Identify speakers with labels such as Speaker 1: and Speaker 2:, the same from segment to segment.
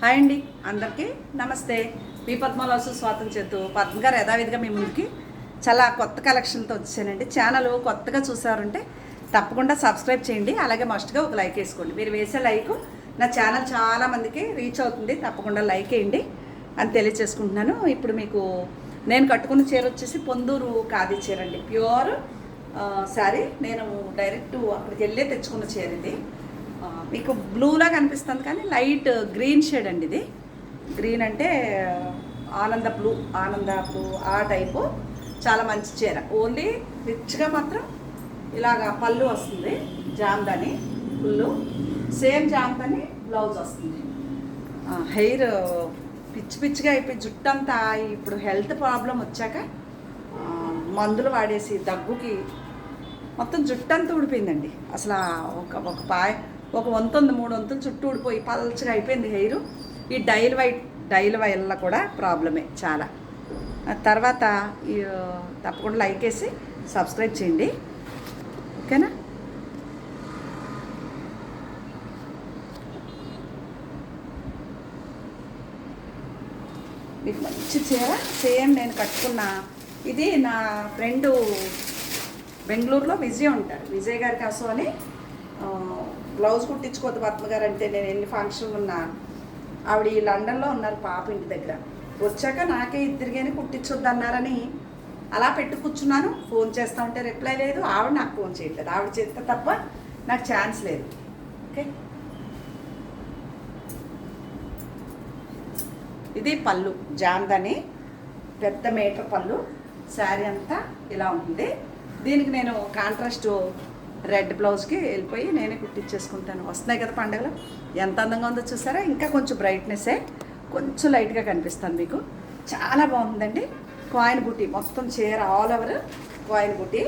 Speaker 1: Hi అండి, అందరికీ నమస్తే. మీ పద్మలాసు స్వాతం చేతు పద్మ గారు యథావిధిగా మీ ముందుకి చాలా కొత్త కలెక్షన్తో వచ్చానండి. ఛానల్ కొత్తగా చూసారంటే తప్పకుండా సబ్స్క్రైబ్ చేయండి. అలాగే మస్ట్గా ఒక లైక్ వేసుకోండి. మీరు వేసే లైక్ నా ఛానల్ చాలామందికి రీచ్ అవుతుంది. తప్పకుండా లైక్ వేయండి అని తెలియచేసుకుంటున్నాను. ఇప్పుడు మీకు నేను కట్టుకున్న చీర వచ్చేసి పొందూరు ఖాదీ చీర అండి. ప్యూర్ శారీ. నేను డైరెక్ట్ అక్కడికి వెళ్ళే తెచ్చుకున్న చీర ఇది. మీకు బ్లూలా కనిపిస్తుంది కానీ లైట్ గ్రీన్ షేడ్ అండి ఇది. గ్రీన్ అంటే ఆనంద బ్లూ ఆ టైపు. చాలా మంచి చీర. ఓన్లీ రిచ్గా మాత్రం ఇలాగా పళ్ళు వస్తుంది, Jamdani full. Same Jamdani blouse వస్తుంది. హెయిర్ పిచ్చిగా అయిపోయి జుట్టంతా ఇప్పుడు హెల్త్ ప్రాబ్లం వచ్చాక మందులు వాడేసి దగ్గుకి మొత్తం జుట్టంతా ఊడిపోయిందండి. అసలు ఒక వంతుంది, 3 వంతులు చుట్టూ ఊడిపోయి పల్చగా అయిపోయింది హెయిర్. ఈ డైల్ వల్ల కూడా ప్రాబ్లమే చాలా. తర్వాత తప్పకుండా లైక్ వేసి సబ్స్క్రైబ్ చేయండి, ఓకేనా? మీకు మంచి చీర సేమ్ నేను కట్టుకున్న ఇది. నా ఫ్రెండు బెంగళూరులో విజయ్ గారి కోసం అని బ్లౌజ్ కుట్టించుకోవద్దు పద్మగారు అంటే నేను ఎన్ని ఫంక్షన్లు ఉన్నా. ఆవిడ లండన్లో ఉన్నారు పాప ఇంటి దగ్గర. వచ్చాక నాకే ఇద్దరిగానే కుట్టించొద్దు అన్నారని అలా పెట్టి కూర్చున్నాను. ఫోన్ చేస్తూ ఉంటే రిప్లై లేదు. ఆవిడ నాకు ఫోన్ చేయట్లేదు. ఆవిడ చేస్తే తప్ప నాకు ఛాన్స్ లేదు. ఓకే, ఇది పళ్ళు జామ్దాని, పెద్ద మీటర్ పళ్ళు. శారీ అంతా ఇలా ఉంటుంది. దీనికి నేను కాంట్రాస్ట్ రెడ్ బ్లౌజ్కి వెళ్ళిపోయి నేనే కుట్టించేసుకుంటాను. వస్తున్నాయి కదా పండుగలు, ఎంత అందంగా ఉందో చూసారా. ఇంకా కొంచెం బ్రైట్నెస్సే, కొంచెం లైట్గా కనిపిస్తాను మీకు. చాలా బాగుందండి. కాయిన్ బుటీ మొత్తం చీర ఆల్ ఓవర్ కాయిన్ బుటీ.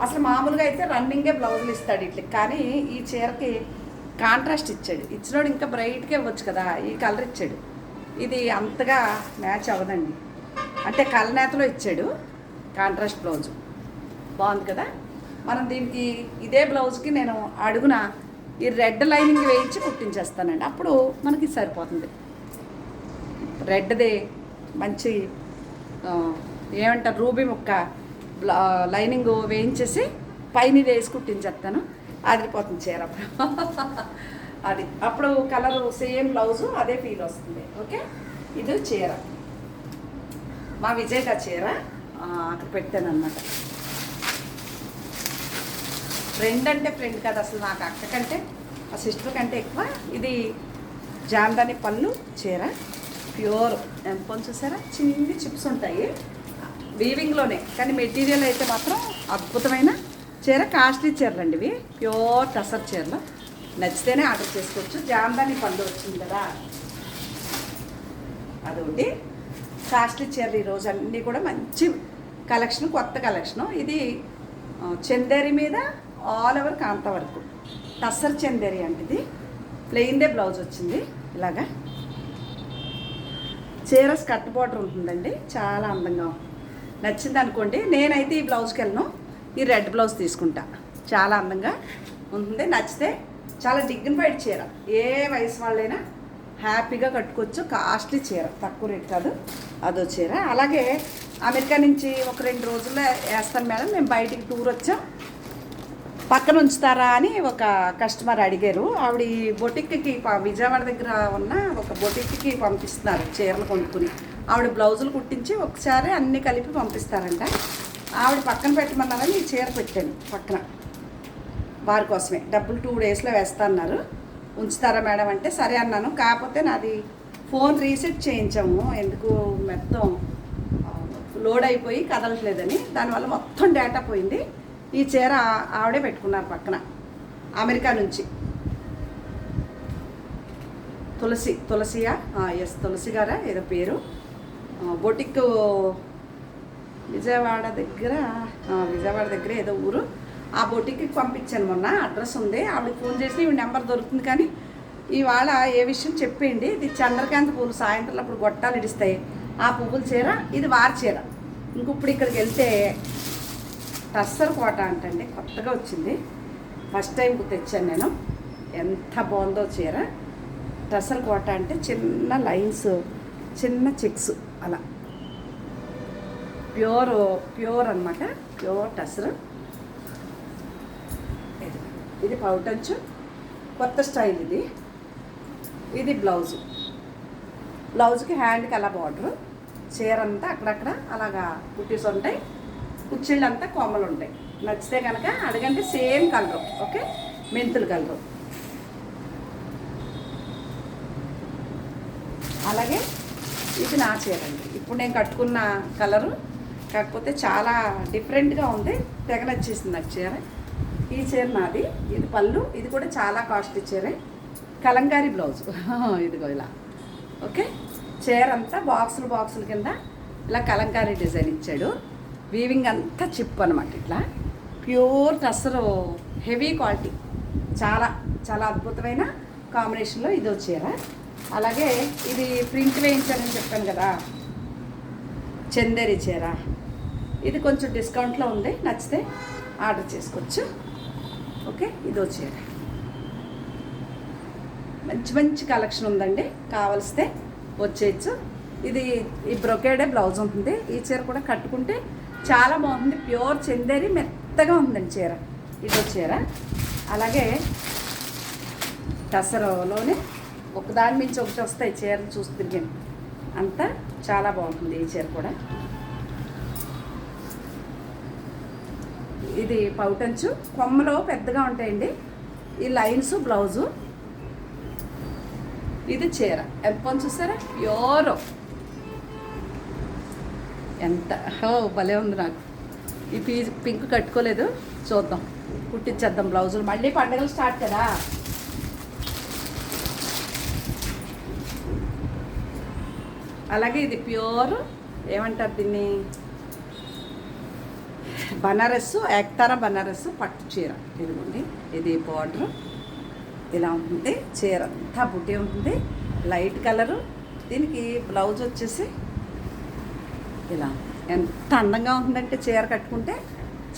Speaker 1: అసలు మామూలుగా అయితే రన్నింగే బ్లౌజులు ఇస్తాడు ఇట్లా, కానీ ఈ చీరకి కాంట్రాస్ట్ ఇచ్చినోడు ఇంకా బ్రైట్గా ఇవ్వచ్చు కదా. ఈ కలర్ ఇచ్చాడు. ఇది అంతగా మ్యాచ్ అవ్వదండి. అంటే కలనేతలో ఇచ్చాడు కాంట్రాస్ట్ బ్లౌజు. బాగుంది కదా. మనం దీనికి ఇదే బ్లౌజ్కి నేను అడుగున ఈ రెడ్ లైనింగ్ వేయించి కుట్టించేస్తానండి. అప్పుడు మనకి సరిపోతుంది. రెడ్ది మంచి ఏమంటారు రూబీ ముక్క లైనింగ్ వేయించేసి పైన వేసి కుట్టించేస్తాను. అదిరిపోతుంది చీర అది. అప్పుడు కలరు సేమ్ బ్లౌజు అదే ఫీల్ వస్తుంది. ఓకే, ఇది చీర మా విజయ్ గారి చీర. అక్కడ పెట్టాను అన్నమాట. ఫ్రెండ్ అంటే ఫ్రెండ్ కదా, అసలు నాకు అక్క కంటే ఆ సిస్టర్ కంటే ఎక్కువ. ఇది జామ్దాని పళ్ళు చీర, ప్యూర్. ఎంత చూసారా, చిన్ని చిప్స్ ఉంటాయి వీవింగ్లోనే, కానీ మెటీరియల్ అయితే మాత్రం అద్భుతమైన చీర. కాస్ట్లీ చీరలు అండి ఇవి, ప్యూర్ టసర్ చీరలు. నచ్చితేనే ఆర్డర్ చేసుకోవచ్చు. జామ్దాని పళ్ళు వచ్చింది కదా, అదొకటి. కాస్ట్లీ చీరలు ఈరోజు అన్నీ కూడా మంచి కలెక్షన్, కొత్త కలెక్షను. ఇది చందేరి మీద ఆల్ ఓవర్ కాంత వరకు టస్సర్ చందేరి అంటే ఇది. ప్లెయిన్దే బ్లౌజ్ వచ్చింది ఇలాగా. చీర స్కర్ట్ బార్డర్ ఉంటుందండి, చాలా అందంగా. నచ్చింది అనుకోండి. నేనైతే ఈ బ్లౌజ్కి వెళ్ళను, ఈ రెడ్ బ్లౌజ్ తీసుకుంటా. చాలా అందంగా ఉంటుంది. నచ్చితే చాలా డిగ్నిఫైడ్ చీర, ఏ వయసు వాళ్ళైనా హ్యాపీగా కట్టుకోవచ్చు. కాస్ట్లీ చీర, తక్కువ రేట్ కాదు. అదో చీర. అలాగే అమెరికా నుంచి ఒక 2 రోజుల్లో వేస్తాను మేడం, మేము బయటికి టూర్ వచ్చాం, పక్కన ఉంచుతారా అని ఒక కస్టమర్ అడిగారు. ఆవిడ బొటిక్కి విజయవాడ దగ్గర ఉన్న ఒక బొటిక్కి పంపిస్తున్నారు చీరలు కొనుక్కుని. ఆవిడ బ్లౌజులు కుట్టించి ఒకసారి అన్నీ కలిపి పంపిస్తారంట. ఆవిడ పక్కన పెట్టమన్నారని ఈ చీర పెట్టాను పక్కన వారి కోసమే. డబ్బులు 2 డేస్లో వేస్తాన్నారు. ఉంచుతారా మేడం అంటే సరే అన్నాను. కాకపోతే నాది ఫోన్ రీసెట్ చేయించాము, ఎందుకు మొత్తం లోడ్ అయిపోయి కదలట్లేదని. దానివల్ల మొత్తం డేటా పోయింది. ఈ చీర ఆవిడే పెట్టుకున్నారు పక్కన, అమెరికా నుంచి. తులసియా, ఎస్ తులసి గారా ఏదో పేరు. బొటిక్ విజయవాడ దగ్గర ఏదో ఊరు. ఆ బొటిక్కి పంపించాను మొన్న. అడ్రస్ ఉంది. ఆవిడకి ఫోన్ చేసి ఈ నెంబర్ దొరుకుతుంది, కానీ ఇవాళ ఏ విషయం చెప్పేయండి. ఇది చంద్రకాంత పూలు, సాయంత్రం అప్పుడు గొట్టాలు ఇడిస్తాయి ఆ పువ్వుల చీర. ఇది వారి చీర. ఇంకొప్పుడు ఇక్కడికి వెళ్తే టస్సర్ కోట అంటండి, కొత్తగా వచ్చింది. ఫస్ట్ టైం తెచ్చాను నేను. ఎంత బాగుందో చీర. టసర్ కోట అంటే చిన్న లైన్స్, చిన్న చెక్స్ అలా. ప్యూర్ అనమాట, ప్యూర్ టసర్. ఇది పౌటంచు, కొత్త స్టైల్ ఇది. ఇది బ్లౌజ్కి హ్యాండ్కి అలా బార్డరు. చీర అంతా అక్కడక్కడ అలాగా కుట్టీస్ ఉంటాయి, కుర్చీళ్ళు అంతా కొమ్మలు ఉంటాయి. నచ్చితే కనుక అడగండి. సేమ్ కలరు, ఓకే, మెంతులు కలరు. అలాగే ఇది నా చీర అండి, ఇప్పుడు నేను కట్టుకున్న కలరు, కాకపోతే చాలా డిఫరెంట్గా ఉంది, తెగ నచ్చేసింది నాకు చీర. ఈ చీర నాది. ఇది పళ్ళు, ఇది కూడా చాలా కాస్ట్లీ చీరే, కలంకారీ బ్లౌజ్. ఇదిగో ఇలా, ఓకే. చీర అంతా బాక్సుల కింద ఇలా కలంకారీ డిజైన్ ఇచ్చాడు. వీవింగ్ అంతా చిప్ అనమాట, ఇట్లా ప్యూర్ టసరు, హెవీ క్వాలిటీ, చాలా చాలా అద్భుతమైన కాంబినేషన్లో ఇదో చీర. అలాగే ఇది ప్రింట్ వేయించానని చెప్పాను కదా, చందేరి చీర. ఇది కొంచెం డిస్కౌంట్లో ఉంది, నచ్చితే ఆర్డర్ చేసుకోవచ్చు, ఓకే. ఇదో చీర, మంచి కలెక్షన్ ఉందండి, కావలిస్తే వచ్చేయచ్చు. ఇది ఈ బ్రొకేడే బ్లౌజ్ ఉంటుంది. ఈ చీర కూడా కట్టుకుంటే చాలా బాగుంది, ప్యూర్ చందేరి, మెత్తగా ఉందండి చీర. ఇదో చీర. అలాగే టసరులోనే ఒకదాని మించి ఒకటి వస్తాయి చీరలు చూసి తిరిగాను, అంతా చాలా బాగుంటుంది ఈ చీర కూడా. ఇది పౌటంచు, కొమ్మలో పెద్దగా ఉంటాయండి ఈ లైన్స్. బ్లౌజు, ఇది చీర. ఎంత చూసారా, ప్యూర్, ఎంత భలే ఉంది. నాకు ఈ పింక్ కట్టుకోలేదు, చూద్దాం, కుట్టించేద్దాం బ్లౌజులు. మళ్ళీ పండుగలు స్టార్ట్ కదా. అలాగే ఇది ప్యూర్, ఏమంటారు దీన్ని, బనారస్, ఏక్తారా బనారస్ పట్టు చీర. ఇదిగోండి, ఇది బార్డర్ ఇలా ఉంటుంది, చీర అంతా బుట్టి ఉంటుంది, లైట్ కలరు. దీనికి బ్లౌజ్ వచ్చేసి ఇలా. ఎంత అందంగా ఉంటుందంటే చీర కట్టుకుంటే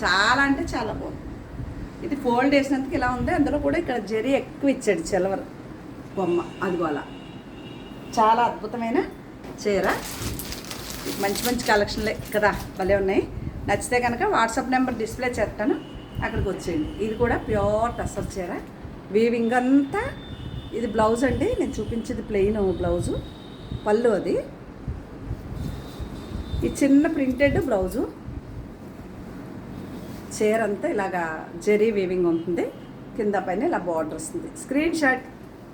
Speaker 1: చాలా అంటే చాలా బాగుంది. ఇది ఫోల్డ్ వేసినందుకు ఇలా ఉంది. అందులో కూడా ఇక్కడ జరీ ఎక్కువ ఇచ్చాడు, సిల్వర్ బొమ్మ, అదిగో అలా. చాలా అద్భుతమైన చీర. మంచి కలెక్షన్లే కదా, భలే ఉన్నాయి. నచ్చితే కనుక వాట్సాప్ నెంబర్ డిస్ప్లే చేస్తాను, అక్కడికి వచ్చేయండి. ఇది కూడా ప్యూర్ టసర్ చీర, వీవింగ్ అంతా. ఇది బ్లౌజ్ అండి, నేను చూపించేది ప్లెయిన్ బ్లౌజు. పళ్ళు అది, ఈ చిన్న ప్రింటెడ్ బ్లౌజు. చీర అంతా ఇలాగా జరీ వీవింగ్ ఉంటుంది, కింద పైన ఇలా బార్డర్ వస్తుంది. స్క్రీన్ షాట్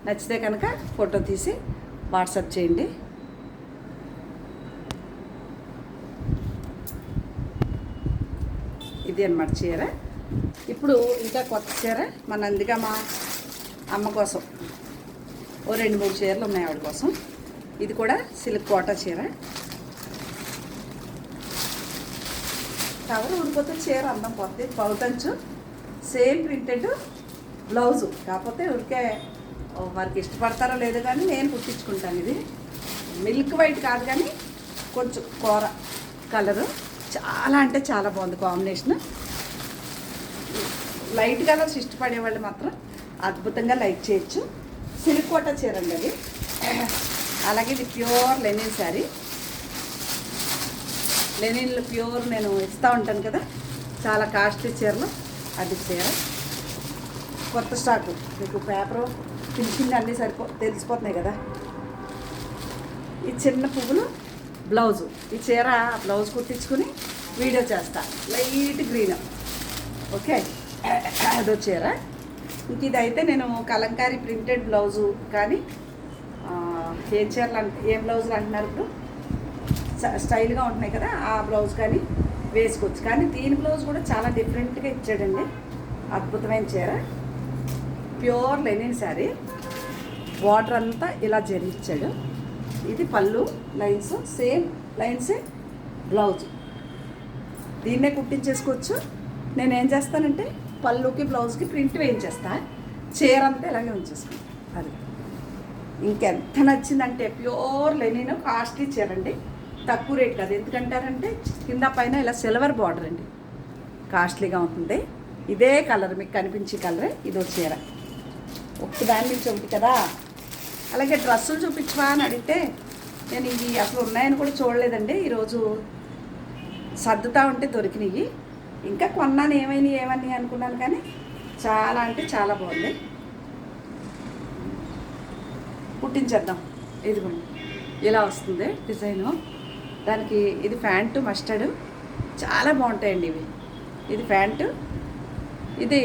Speaker 1: నచ్చితే కనుక ఫోటో తీసి వాట్సాప్ చేయండి. ఇది అన్నమాట చీర. ఇప్పుడు ఇంకా కొత్త చీర మన అందుగా మా అమ్మ కోసం ఓ 2-3 చీరలు ఉన్నాయి ఆవిడ కోసం. ఇది కూడా సిల్క్ కోటా చీర. కవర్ ఊడిపోతే చీర అందం పోతుంది. పౌటంచు, సేమ్ ప్రింటెడ్ బ్లౌజు. కాకపోతే ఉడికే వారికి ఇష్టపడతారో లేదో కానీ నేను కుట్టించుకుంటాను. ఇది మిల్క్ వైట్ కాదు కానీ కొంచెం కూర కలరు. చాలా అంటే చాలా బాగుంది కాంబినేషన్. లైట్ కలర్స్ ఇష్టపడే వాళ్ళు మాత్రం అద్భుతంగా లైక్ చేయొచ్చు. సిల్క్ కోటా చీర అండి అది. అలాగే ఇది ప్యూర్ లెనిన్ శారీ. లెనిన్లు ప్యూర్ నేను ఇస్తూ ఉంటాను కదా, చాలా కాస్ట్లీ చీరలు. అది చీర కొత్త స్టాకు. మీకు పేపరు ఫినిషింగ్ అన్నీ తెలిసిపోతున్నాయి కదా. ఈ చిన్న పువ్వులు బ్లౌజు. ఈ చీర బ్లౌజ్ కుట్టించుకుని వీడియో చేస్తా. Light green, okay. అదో చీర. ఇంక ఇదైతే నేను కలంకారీ ప్రింటెడ్ బ్లౌజు. కానీ ఏం చీరలు ఏం బ్లౌజులు అంటున్నారు ఇప్పుడు, స్టైల్గా ఉంటున్నాయి కదా, ఆ బ్లౌజ్ కానీ వేసుకోవచ్చు. కానీ దీని బ్లౌజ్ కూడా చాలా డిఫరెంట్గా ఇచ్చాడండి. అద్భుతమైన చీర, ప్యూర్ లెనిన్ శారీ. బార్డర్ అంతా ఇలా జరిగిచ్చాడు. ఇది పళ్ళు లైన్స్, సేమ్ లైన్సే బ్లౌజ్. దీన్నే కుట్టించేసుకోవచ్చు. నేనేం చేస్తానంటే పళ్ళుకి బ్లౌజ్కి ప్రింట్ వేయించేస్తా, చీర అంతా ఇలాగే ఉంచేసుకుంటాను. అది ఇంకెంత నచ్చిందంటే ప్యూర్ లెనిన్, కాస్ట్లీ చీర అండి. తక్కువ రేట్ కాదు. ఎందుకంటారంటే కింద పైన ఇలా సిల్వర్ బార్డర్ అండి, కాస్ట్లీగా ఉంటుంది. ఇదే కలర్ మీకు కనిపించే కలరే ఇదో చీర. ఒకటి దాని నుంచి ఒకటి కదా, అలాగే డ్రెస్సులు చూపించవా అని అడిగితే నేను ఇవి అసలు ఉన్నాయని కూడా చూడలేదండి. ఈరోజు సర్దుతా ఉంటే దొరికినాయి. ఇంకా కొన్నాను ఏమని అనుకున్నాను, కానీ చాలా అంటే చాలా బాగుంది. కుట్టించేద్దాం. ఇదిగోండి ఇలా వస్తుంది డిజైను. దానికి ఇది ప్యాంటు మస్టర్డ్, చాలా బాగుంటాయండి ఇవి. ఇది ప్యాంటు, ఇది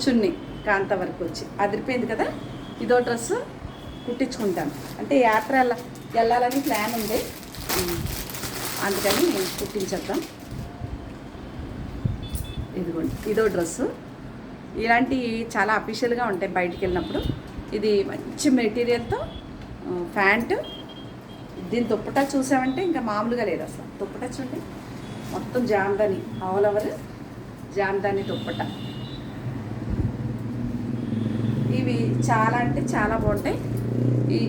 Speaker 1: చున్నీ కాంత వరకు వచ్చి అదిరిపోయింది కదా. ఇదో డ్రెస్సు కుట్టించుకుంటాను, అంటే యాత్ర వెళ్ళాలని ప్లాన్ ఉంది, అందుకని కుట్టించేద్దాం. ఇదిగోండి ఇదో డ్రెస్సు. ఇలాంటివి చాలా అఫీషియల్గా ఉంటాయి బయటికి వెళ్ళినప్పుడు. ఇది మంచి మెటీరియల్తో ప్యాంటు. దీని దుప్పటా చూసామంటే ఇంకా మామూలుగా లేదు అసలు. దుప్పటా చూడండి, మొత్తం జామ్దాని, ఆల్ ఓవర్ జామ్దాని దుప్పట. ఇవి చాలా అంటే చాలా బాగుంటాయి. ఈ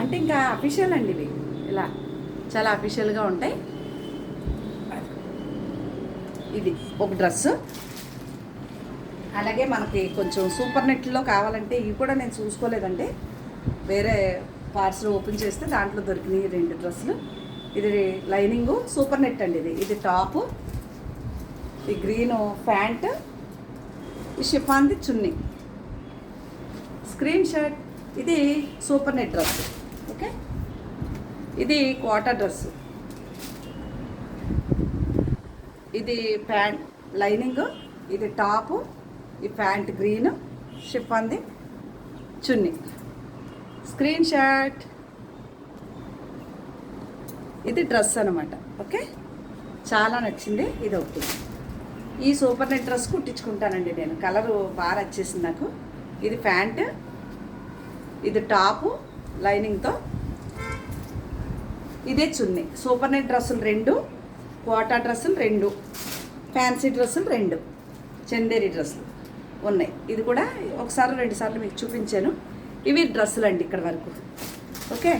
Speaker 1: అంటే ఇంకా అఫీషియల్ అండి ఇవి, ఇలా చాలా అఫీషియల్గా ఉంటాయి. ఇది ఒక డ్రెస్సు. అలాగే మనకి కొంచెం సూపర్ నెట్లో కావాలంటే ఇవి కూడా నేను చూసుకోలేదండి, వేరే పార్సల్ ఓపెన్ చేస్తే దాంట్లో దొరికినాయి 2 డ్రెస్సులు. ఇది లైనింగు సూపర్ నెట్ అండి. ఇది టాపు, ఈ గ్రీను ప్యాంట్, ఈ షిఫాన్ది చున్నీ, స్క్రీన్ షాట్. ఇది సూపర్ నెట్ డ్రెస్. ఓకే, ఇది కోటా డ్రెస్సు. ఇది ప్యాంట్ లైనింగు, ఇది టాపు, ఈ ప్యాంట్ గ్రీను, షిఫాన్ది చున్నీ, స్క్రీన్ షాట్. ఇది డ్రెస్ అనమాట. ఓకే, చాలా నచ్చింది. ఇది ఒకటి. ఈ సూపర్ నెట్ డ్రెస్ కుట్టించుకుంటానండి నేను, కలరు బాగా నచ్చేసింది నాకు. ఇది ప్యాంట్, ఇది టాపు లైనింగ్తో, ఇదే చున్నీ. సూపర్ నెట్ డ్రెస్సులు 2, కోటా డ్రెస్సులు 2, ఫ్యాన్సీ డ్రెస్సులు 2, చందేరి డ్రెస్సులు ఉన్నాయి. ఇది కూడా ఒకసారి 2 సార్లు మీకు చూపించాను. ఇవి డ్రెస్సులు అండి ఇక్కడ వరకు. ఓకే,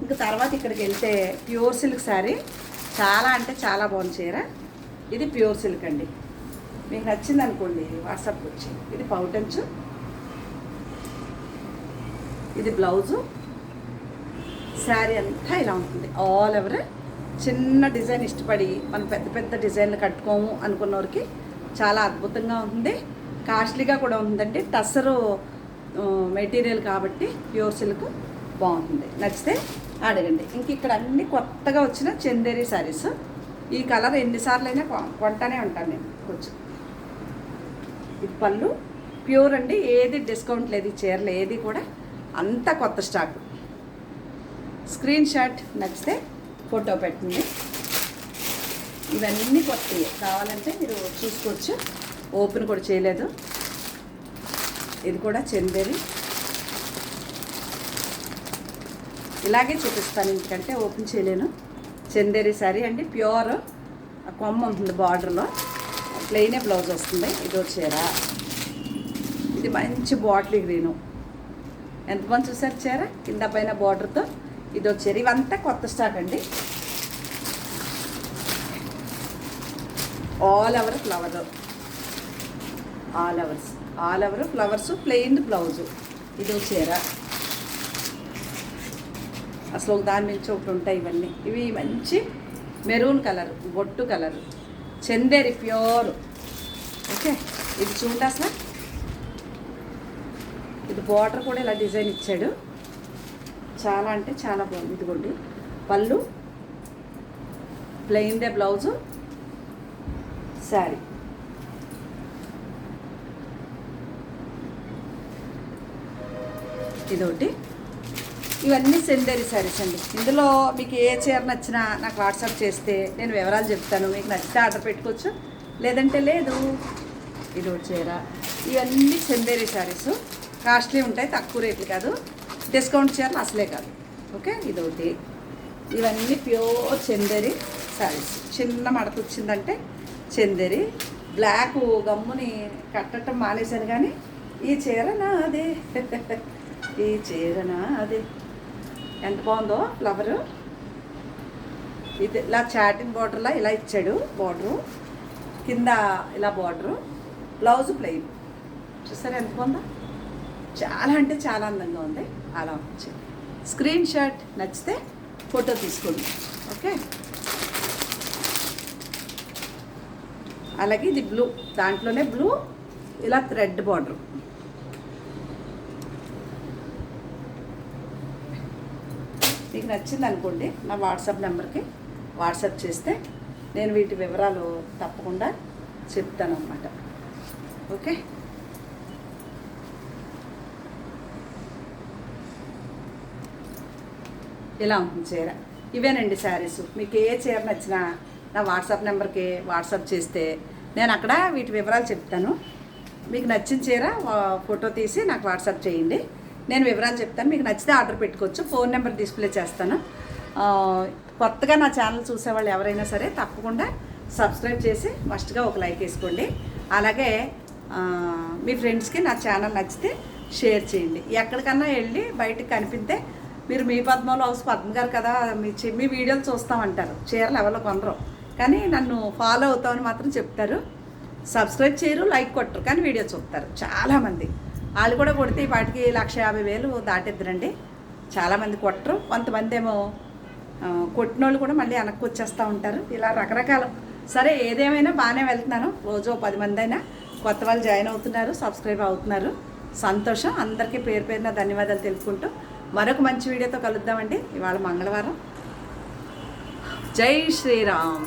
Speaker 1: ఇంకా తర్వాత ఇక్కడికి వెళ్తే ప్యూర్ సిల్క్ శారీ, చాలా అంటే చాలా బాగుంది చీర. ఇది ప్యూర్ సిల్క్ అండి. మీకు నచ్చింది అనుకోండి వాట్సాప్కి వచ్చి. ఇది పౌటంచు, ఇది బ్లౌజు. శారీ అంతా ఇలా ఉంటుంది, ఆల్ ఓవర్. చిన్న డిజైన్ ఇష్టపడి మనం పెద్ద పెద్ద డిజైన్లు కట్టుకోము అనుకున్నవారికి చాలా అద్భుతంగా ఉంటుంది. కాస్ట్లీగా కూడా ఉందండి. టస్సరు మెటీరియల్ కాబట్టి ప్యూర్ సిల్క్ బాగుంటుంది. నచ్చితే అడగండి. ఇంక ఇక్కడ అన్ని కొత్తగా వచ్చిన చందేరి శారీస్. ఈ కలర్ ఎన్నిసార్లు అయినా కొంటానే ఉంటాను నేను కొంచెం. ఇది పళ్ళు ప్యూర్ అండి, ఏది డిస్కౌంట్ లేదు. ఈ చీరలు ఏది కూడా అంతా కొత్త స్టాక్. స్క్రీన్ షాట్ నచ్చితే ఫోటో పెట్టండి. ఇవన్నీ కొత్తవి, కావాలంటే మీరు చూసుకోవచ్చు. ఓపెన్ కూడా చేయలేదు. ఇది కూడా చందేరి. ఇలాగే చూపిస్తాను, ఎందుకంటే ఓపెన్ చేయలేను. చందేరి శారీ అండి, ప్యూర్. ఆ కొమ్మ ఉంటుంది బార్డర్లో, ప్లెయినే బ్లౌజ్ వస్తుంది. ఇదో చీర. ఇది మంచి బాటిల్ గ్రీను, ఎంతమంది చూసారు చీర, కింద పైన బార్డర్తో. ఇదో చీర. ఇవంతా కొత్త స్టాక్ అండి. All over flower, all over flowers, plain blouse. ఇదో చీర. అసలు దాని నుంచి ఒకటి ఉంటాయి ఇవన్నీ. ఇవి మంచి మెరూన్ కలర్, బొట్టు కలర్, చందేరి ప్యూర్. ఓకే, ఇది చూడండి అసలు. ఇది బార్డర్ కూడా ఇలా డిజైన్ ఇచ్చాడు, చాలా అంటే చాలా బాగుంది. ఇదిగోండి పళ్ళు, ప్లెయిన్దే బ్లౌజు, శారీ. ఇదొకటి. ఇవన్నీ చందేరి శారీస్ అండి. ఇందులో మీకు ఏ చీర నచ్చినా నాకు వాట్సాప్ చేస్తే నేను వివరాలు చెప్తాను. మీకు నచ్చితే ఆర్డర్ పెట్టుకోవచ్చు, లేదంటే లేదు. ఇదో చీర. ఇవన్నీ చందేరి శారీస్, కాస్ట్లీ ఉంటాయి, తక్కువ రేట్లు కాదు. డిస్కౌంట్ చీరలు అసలే కాదు. ఓకే, ఇదొకటి. ఇవన్నీ ప్యూర్ చందేరి శారీస్. చిన్న మడత వచ్చిందంటే చందేరి. బ్లాక్ గమ్ముని కట్టడం మానేశాను, కానీ ఈ చీర నాదే, ఈ చీర నాదే. ఎంత బాగుందో ఫ్లవరు. ఇది ఇలా చాటింగ్ బార్డర్లా ఇలా ఇచ్చాడు. బార్డరు కింద ఇలా బార్డరు, బ్లౌజ్ ప్లెయిన్. చూసారా ఎంత బాగుందో. చాలా అంటే చాలా అందంగా ఉంది. అలా వచ్చింది. స్క్రీన్ షాట్ నచ్చితే ఫోటో తీసుకోండి. ఓకే, అలాగే ఇది బ్లూ, దాంట్లోనే బ్లూ ఇలా థ్రెడ్ బార్డర్. మీకు నచ్చింది అనుకోండి, నా వాట్సాప్ నెంబర్కి వాట్సాప్ చేస్తే నేను వీటి వివరాలు తప్పకుండా చెప్తాను అన్నమాట. ఓకే, ఇలా ఉంటుంది చీర. ఇవేనండి శారీస్. మీకు ఏ చీర నచ్చినా నా వాట్సాప్ నెంబర్కి వాట్సాప్ చేస్తే నేను అక్కడ వీటి వివరాలు చెప్తాను. మీకు నచ్చిన చీర ఫోటో తీసి నాకు వాట్సాప్ చేయండి, నేను వివరాలు చెప్తాను. మీకు నచ్చితే ఆర్డర్ పెట్టుకోవచ్చు. ఫోన్ నెంబర్ డిస్ప్లే చేస్తాను. కొత్తగా నా ఛానల్ చూసేవాళ్ళు ఎవరైనా సరే తప్పకుండా సబ్స్క్రైబ్ చేసి ఫస్ట్గా ఒక లైక్ వేసుకోండి. అలాగే మీ ఫ్రెండ్స్కి నా ఛానల్ నచ్చితే షేర్ చేయండి. ఎక్కడికన్నా వెళ్ళి బయటకు కనిపిస్తే మీరు మీ పద్మలో హౌస్ పద్మ గారు కదా, మీ వీడియోలు చూస్తామంటారు. చీరలు ఎవరో కొనరు, కానీ నన్ను ఫాలో అవుతామని మాత్రం చెప్తారు. సబ్స్క్రైబ్ చేయరు, లైక్ కొట్టరు, కానీ వీడియో చూస్తారు చాలామంది. వాళ్ళు కూడా కొడితే వాటికి 1,50,000 దాటిద్దురండి. చాలామంది కొట్టరు. కొంతమంది ఏమో కొట్టిన వాళ్ళు కూడా మళ్ళీ వెనక్కి వచ్చేస్తూ ఉంటారు. ఇలా రకరకాల. సరే, ఏదేమైనా బాగానే వెళ్తున్నాను. రోజు 10 మంది అయినా కొత్త వాళ్ళు జాయిన్ అవుతున్నారు, సబ్స్క్రైబ్ అవుతున్నారు. సంతోషం. అందరికీ పేరు పేరున ధన్యవాదాలు తెలుపుకుంటూ మరొక మంచి వీడియోతో కలుద్దామండి. ఇవాళ మంగళవారం. జై శ్రీరామ్.